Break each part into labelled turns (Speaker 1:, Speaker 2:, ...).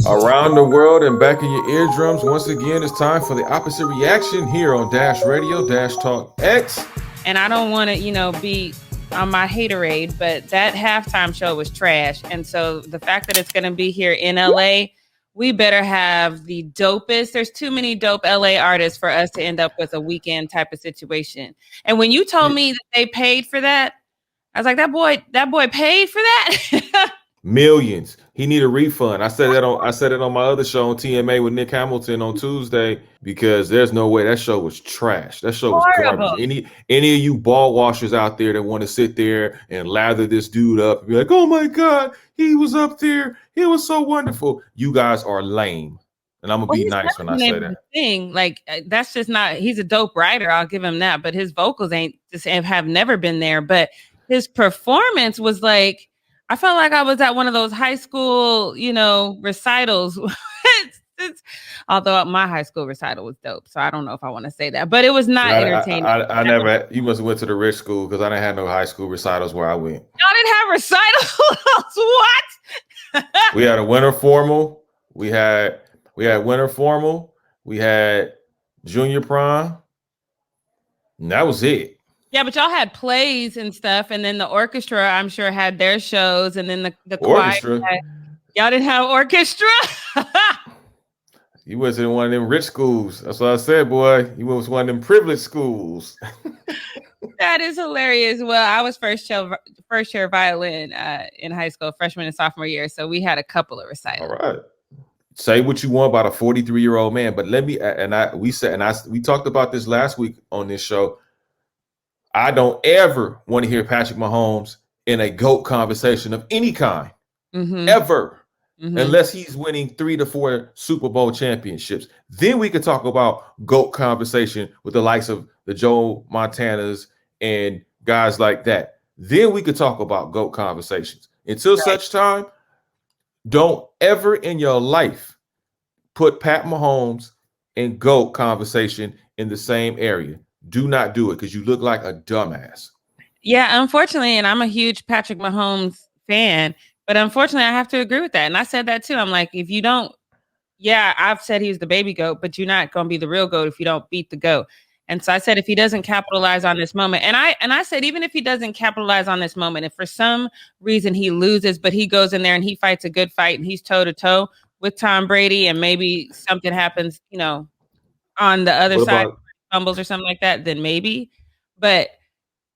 Speaker 1: Around the world and back in your eardrums. Once again, it's time for the opposite reaction here on Dash Radio, Dash Talk X.
Speaker 2: And I don't want to, be on my haterade, but that halftime show was trash. And so the fact that it's going to be here in LA, we better have the dopest. There's too many dope LA artists for us to end up with a weekend type of situation. And when you told me that they paid for that, I was like, that boy paid for that.
Speaker 1: Millions. He need a refund. I said it on my other show on TMA with Nick Hamilton on Tuesday, because there's no way. That show was trash. That show was garbage. Any of you ball washers out there that want to sit there and lather this dude up and be like, oh my God, he was up there, he was so wonderful. You guys are lame. And I'm gonna be nice when I say that.
Speaker 2: Like, that's just not. He's a dope writer. I'll give him that. But his vocals have never been there. But his performance was like, I felt like I was at one of those high school, recitals. Although my high school recital was dope, so I don't know if I want to say that, but it was not entertaining.
Speaker 1: I never. You must have went to the rich school, because I didn't have no high school recitals where I went.
Speaker 2: Y'all didn't have recitals? What?
Speaker 1: We had a winter formal. We had winter formal. We had junior prom. And that was it.
Speaker 2: Yeah, but y'all had plays and stuff, and then the orchestra, I'm sure, had their shows, and then the choir. Y'all didn't have orchestra?
Speaker 1: You went to one of them rich schools. That's what I said, boy. You went to one of them privileged schools.
Speaker 2: That is hilarious. Well, I was first chair violin in high school, freshman and sophomore year, so we had a couple of recitals.
Speaker 1: All right. Say what you want about a 43-year-old man, but we talked about this last week on this show. I don't ever want to hear Patrick Mahomes in a GOAT conversation of any kind, ever, unless he's winning 3 to 4 Super Bowl championships. Then we could talk about GOAT conversation with the likes of the Joe Montanas and guys like that. Then we could talk about GOAT conversations. Until such time, don't ever in your life put Pat Mahomes and GOAT conversation in the same area. Do not do it, because you look like a dumbass.
Speaker 2: Yeah, unfortunately, and I'm a huge Patrick Mahomes fan, but unfortunately, I have to agree with that. And I said that too. I'm like, if you don't, I've said he's the baby GOAT, but you're not going to be the real GOAT if you don't beat the GOAT. And so I said, if he doesn't capitalize on this moment, and I said, even if he doesn't capitalize on this moment, if for some reason he loses, but he goes in there and he fights a good fight and he's toe to toe with Tom Brady, and maybe something happens, on the other side, fumbles or something like that, then maybe. But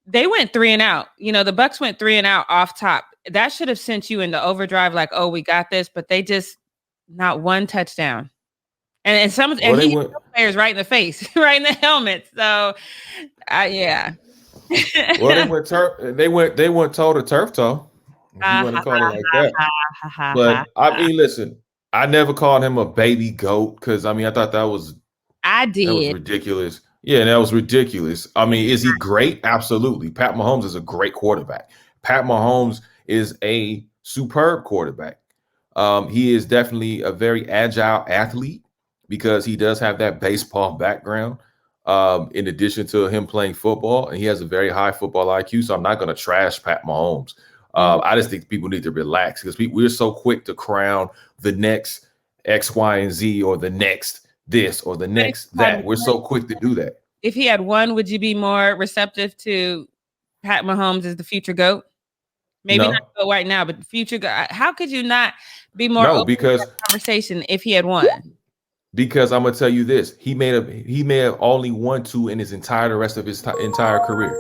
Speaker 2: they went 3 and out. The Bucs went 3 and out off top. That should have sent you into overdrive, like, oh, we got this. But they just not one touchdown. And he hit players right in the face, right in the helmet. So, yeah.
Speaker 1: Well, they went toe to turf toe. If you want to call it like that. But I mean, listen, I never called him a baby GOAT, because I thought that was.
Speaker 2: I did.
Speaker 1: That was ridiculous. Yeah, that was ridiculous. I mean, is he great? Absolutely. Pat Mahomes is a great quarterback. Pat Mahomes is a superb quarterback. He is definitely a very agile athlete, because he does have that baseball background, in addition to him playing football, and he has a very high football IQ. So I'm not going to trash Pat Mahomes. I just think people need to relax, because we're so quick to crown the next X, Y, and Z, or the next this or the next that. We're so quick to do that.
Speaker 2: If he had won, would you be more receptive to Pat Mahomes as the future GOAT? Maybe not GOAT right now, but the future GOAT. How could you not be more open to that conversation if he had won?
Speaker 1: Because I'm gonna tell you this: he may have only won 2 in his rest of his entire career.